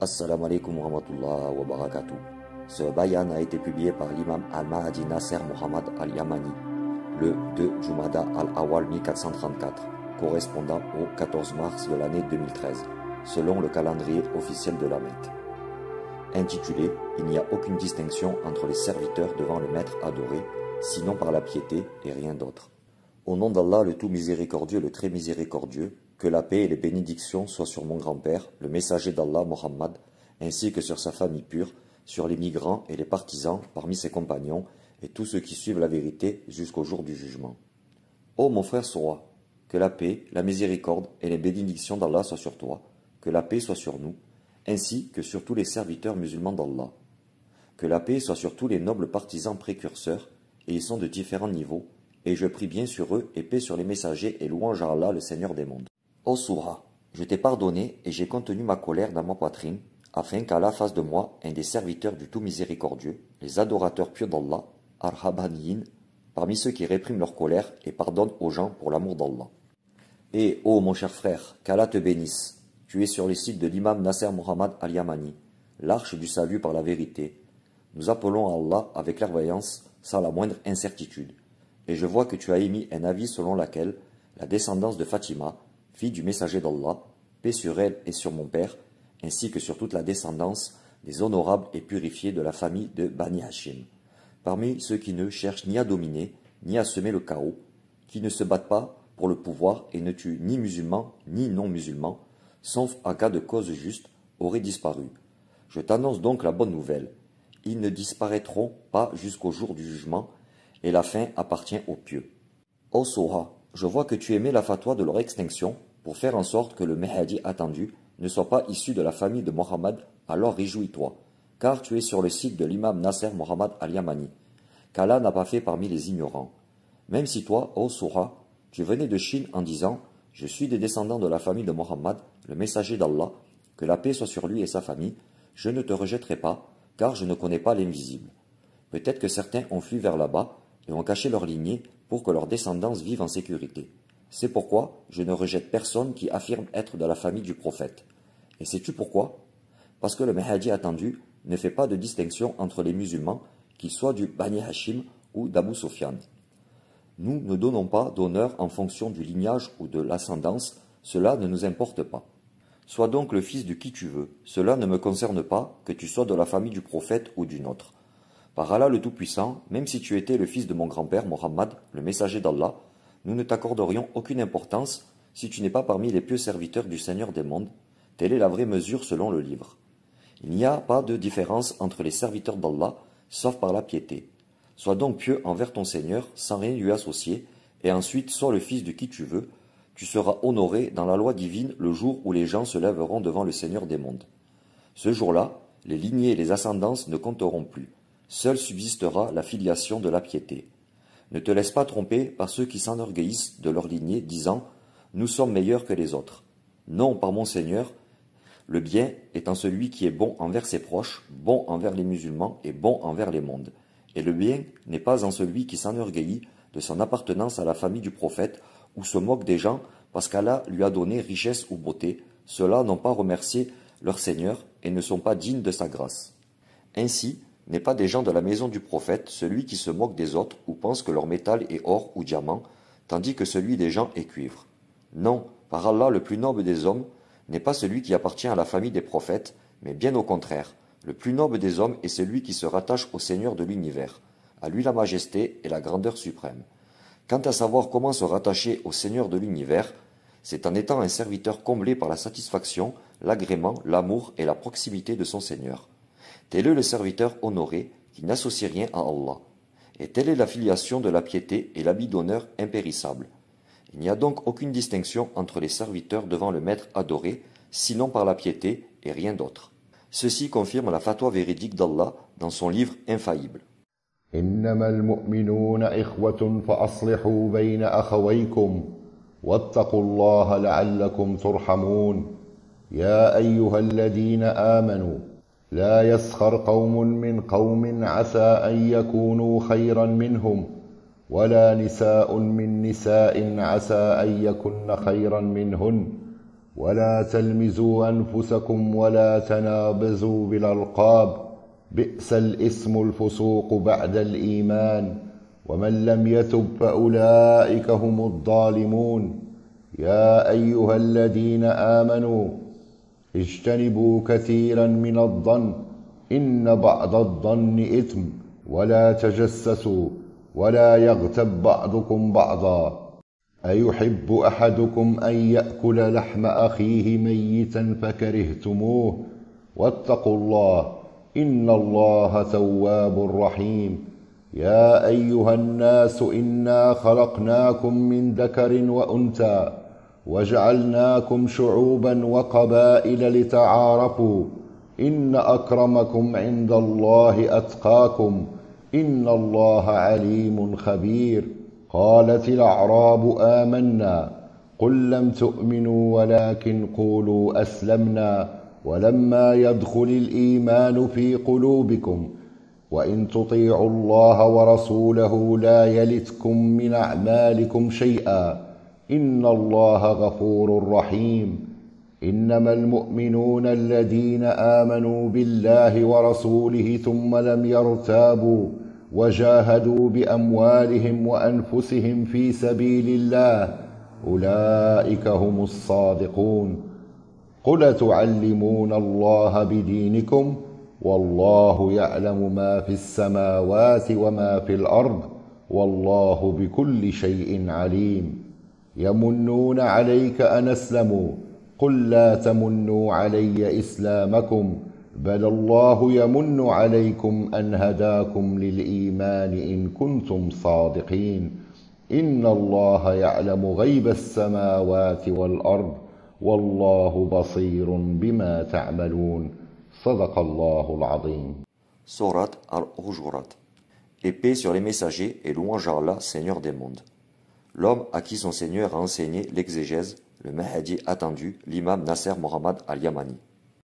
Assalamu alaikum wa rahmatullah wa barakatuh. Ce bayan a été publié par l'imam Al-Mahdi Nasser Muhammad Al-Yamani le 2 Jumada Al-Awal 1434, correspondant au 14 mars de l'année 2013, selon le calendrier officiel de la Mecque. Intitulé « Il n'y a aucune distinction entre les serviteurs devant le maître adoré, sinon par la piété et rien d'autre. » Au nom d'Allah, le tout miséricordieux, le très miséricordieux, que la paix et les bénédictions soient sur mon grand-père, le messager d'Allah, Mohammed, ainsi que sur sa famille pure, sur les migrants et les partisans parmi ses compagnons, et tous ceux qui suivent la vérité jusqu'au jour du jugement. Ô mon frère Soura, que la paix, la miséricorde et les bénédictions d'Allah soient sur toi, que la paix soit sur nous, ainsi que sur tous les serviteurs musulmans d'Allah. Que la paix soit sur tous les nobles partisans précurseurs, et ils sont de différents niveaux, et je prie bien sur eux et paix sur les messagers et louange à Allah, le Seigneur des mondes. Ô Soura, je t'ai pardonné et j'ai contenu ma colère dans ma poitrine, afin qu'Allah fasse de moi un des serviteurs du tout miséricordieux, les adorateurs pieux d'Allah, Ar-Habaniyin, parmi ceux qui répriment leur colère et pardonnent aux gens pour l'amour d'Allah. Et, ô mon cher frère, qu'Allah te bénisse, tu es sur le site de l'imam Nasser Muhammad Al-Yamani, l'arche du salut par la vérité. Nous appelons à Allah avec clairvoyance, sans la moindre incertitude. Et je vois que tu as émis un avis selon lequel la descendance de Fatima, fille du messager d'Allah, paix sur elle et sur mon père, ainsi que sur toute la descendance des honorables et purifiés de la famille de Bani Hashim, parmi ceux qui ne cherchent ni à dominer, ni à semer le chaos, qui ne se battent pas pour le pouvoir et ne tuent ni musulmans ni non-musulmans, sauf en cas de cause juste, auraient disparu. Je t'annonce donc la bonne nouvelle. Ils ne disparaîtront pas jusqu'au jour du jugement, et la fin appartient aux pieux. Ô Soha, je vois que tu aimais la fatwa de leur extinction pour faire en sorte que le Mahdi attendu ne soit pas issu de la famille de Mohammed, alors réjouis-toi, car tu es sur le site de l'imam Nasser Muhammad Al-Yamani, qu'Allah n'a pas fait parmi les ignorants. Même si toi, ô Soha, tu venais de Chine en disant « Je suis des descendants de la famille de Mohammed, le messager d'Allah, que la paix soit sur lui et sa famille, je ne te rejetterai pas, car je ne connais pas l'invisible. » Peut-être que certains ont fui vers là-bas et ont caché leur lignée pour que leur descendance vive en sécurité. C'est pourquoi je ne rejette personne qui affirme être de la famille du prophète. Et sais-tu pourquoi? Parce que le Mahdi attendu ne fait pas de distinction entre les musulmans, qu'ils soient du Bani Hashim ou d'Abu Sufyan. Nous ne donnons pas d'honneur en fonction du lignage ou de l'ascendance, cela ne nous importe pas. Sois donc le fils de qui tu veux, cela ne me concerne pas que tu sois de la famille du prophète ou d'une autre. Par Allah le Tout-Puissant, même si tu étais le fils de mon grand-père Mohammed, le messager d'Allah, nous ne t'accorderions aucune importance si tu n'es pas parmi les pieux serviteurs du Seigneur des mondes. Telle est la vraie mesure selon le livre. Il n'y a pas de différence entre les serviteurs d'Allah, sauf par la piété. Sois donc pieux envers ton Seigneur, sans rien lui associer, et ensuite sois le fils de qui tu veux. Tu seras honoré dans la loi divine le jour où les gens se lèveront devant le Seigneur des mondes. Ce jour-là, les lignées et les ascendances ne compteront plus. Seule subsistera la filiation de la piété. Ne te laisse pas tromper par ceux qui s'enorgueillissent de leur lignée, disant « Nous sommes meilleurs que les autres ». Non, par mon Seigneur, le bien est en celui qui est bon envers ses proches, bon envers les musulmans et bon envers les mondes. Et le bien n'est pas en celui qui s'enorgueillit de son appartenance à la famille du prophète ou se moque des gens parce qu'Allah lui a donné richesse ou beauté. Ceux-là n'ont pas remercié leur Seigneur et ne sont pas dignes de sa grâce. Ainsi, n'est pas des gens de la maison du prophète celui qui se moque des autres ou pense que leur métal est or ou diamant, tandis que celui des gens est cuivre. Non, par Allah le plus noble des hommes n'est pas celui qui appartient à la famille des prophètes, mais bien au contraire, le plus noble des hommes est celui qui se rattache au Seigneur de l'univers, à lui la majesté et la grandeur suprême. Quant à savoir comment se rattacher au Seigneur de l'univers, c'est en étant un serviteur comblé par la satisfaction, l'agrément, l'amour et la proximité de son Seigneur. Tel est le serviteur honoré qui n'associe rien à Allah. Et telle est la filiation de la piété et l'habit d'honneur impérissable. Il n'y a donc aucune distinction entre les serviteurs devant le maître adoré, sinon par la piété et rien d'autre. Ceci confirme la fatwa véridique d'Allah dans son livre infaillible. إنما المؤمنون إخوة فأصلحوا بين أخويكم واتقوا الله لعلكم ترحمون يا أيها الذين آمنوا لا يسخر قوم من قوم عسى أن يكونوا خيرا منهم ولا نساء من نساء عسى أن يكن خيرا منهن ولا تلمزوا أنفسكم ولا تنابزوا بالألقاب بئس الاسم الفسوق بعد الإيمان ومن لم يتب فأولئك هم الظالمون يا أيها الذين آمنوا اجتنبوا كثيرا من الظن إن بعض الظن إثم ولا تجسسوا ولا يغتب بعضكم بعضا أيحب أحدكم أن يأكل لحم أخيه ميتا فكرهتموه واتقوا الله إن الله تواب رحيم يا أيها الناس إنا خلقناكم من ذكر وأنثى وجعلناكم شعوبا وقبائل لتعارفوا إن أكرمكم عند الله أتقاكم إن الله عليم خبير قالت الأعراب آمنا قل لم تؤمنوا ولكن قولوا أسلمنا ولما يدخل الإيمان في قلوبكم وإن تطيعوا الله ورسوله لا يلتكم من أعمالكم شيئا إن الله غفور رحيم إنما المؤمنون الذين آمنوا بالله ورسوله ثم لم يرتابوا وجاهدوا بأموالهم وأنفسهم في سبيل الله أولئك هم الصادقون قل تعلمون الله بدينكم والله يعلم ما في السماوات وما في الأرض والله بكل شيء عليم يمنون عليك أن أسلموا قل لا تمنوا علي إسلامكم بل الله يمن عليكم أن هداكم للإيمان إن كنتم صادقين إن الله يعلم غيب السماوات والأرض والله بصير بما تعملون صدق الله العظيم. Sourate Al-Hujurat. Et paix sur les messagers et louange à Allah, Seigneur des mondes. L'homme à qui son Seigneur a enseigné l'exégèse, le Mahdi attendu, l'imam Nasser Mohammad Al-Yamani.